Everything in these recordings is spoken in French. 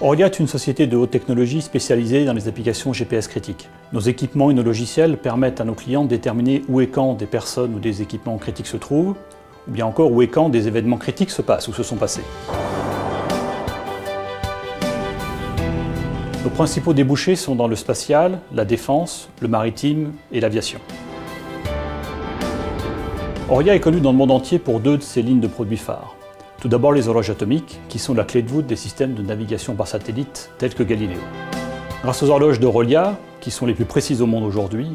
Orolia est une société de haute technologie spécialisée dans les applications GPS critiques. Nos équipements et nos logiciels permettent à nos clients de déterminer où et quand des personnes ou des équipements critiques se trouvent, ou bien encore où et quand des événements critiques se passent ou se sont passés. Nos principaux débouchés sont dans le spatial, la défense, le maritime et l'aviation. Orolia est connu dans le monde entier pour deux de ses lignes de produits phares. Tout d'abord les horloges atomiques, qui sont la clé de voûte des systèmes de navigation par satellite tels que Galileo. Grâce aux horloges d'Orolia, qui sont les plus précises au monde aujourd'hui,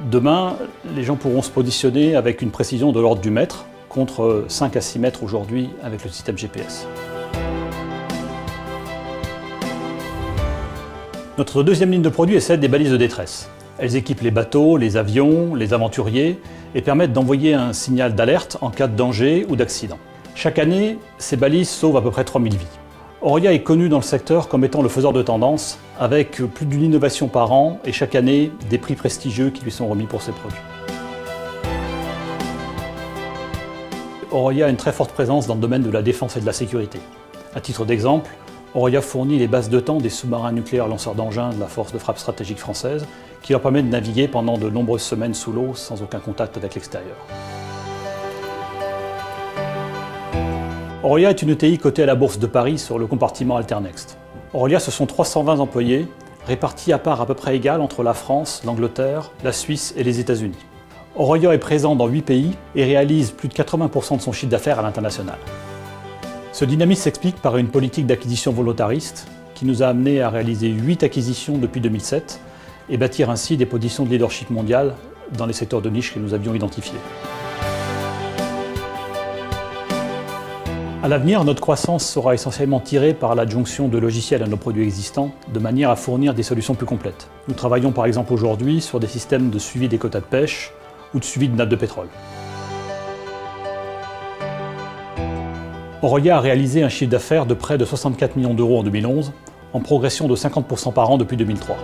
demain, les gens pourront se positionner avec une précision de l'ordre du mètre, contre 5 à 6 mètres aujourd'hui avec le système GPS. Notre deuxième ligne de produits est celle des balises de détresse. Elles équipent les bateaux, les avions, les aventuriers et permettent d'envoyer un signal d'alerte en cas de danger ou d'accident. Chaque année, ces balises sauvent à peu près 3000 vies. Orolia est connu dans le secteur comme étant le faiseur de tendance, avec plus d'une innovation par an et chaque année des prix prestigieux qui lui sont remis pour ses produits. Orolia a une très forte présence dans le domaine de la défense et de la sécurité. À titre d'exemple, Orolia fournit les bases de temps des sous-marins nucléaires lanceurs d'engins de la force de frappe stratégique française, qui leur permet de naviguer pendant de nombreuses semaines sous l'eau sans aucun contact avec l'extérieur. Orolia est une ETI cotée à la Bourse de Paris sur le compartiment Alternext. Orolia, ce sont 320 employés, répartis à part à peu près égale entre la France, l'Angleterre, la Suisse et les États-Unis. Orolia est présent dans 8 pays et réalise plus de 80% de son chiffre d'affaires à l'international. Ce dynamisme s'explique par une politique d'acquisition volontariste qui nous a amené à réaliser 8 acquisitions depuis 2007 et bâtir ainsi des positions de leadership mondial dans les secteurs de niche que nous avions identifiés. À l'avenir, notre croissance sera essentiellement tirée par l'adjonction de logiciels à nos produits existants, de manière à fournir des solutions plus complètes. Nous travaillons par exemple aujourd'hui sur des systèmes de suivi des quotas de pêche ou de suivi de nappes de pétrole. Orolia a réalisé un chiffre d'affaires de près de 64 millions d'euros en 2011, en progression de 50% par an depuis 2003.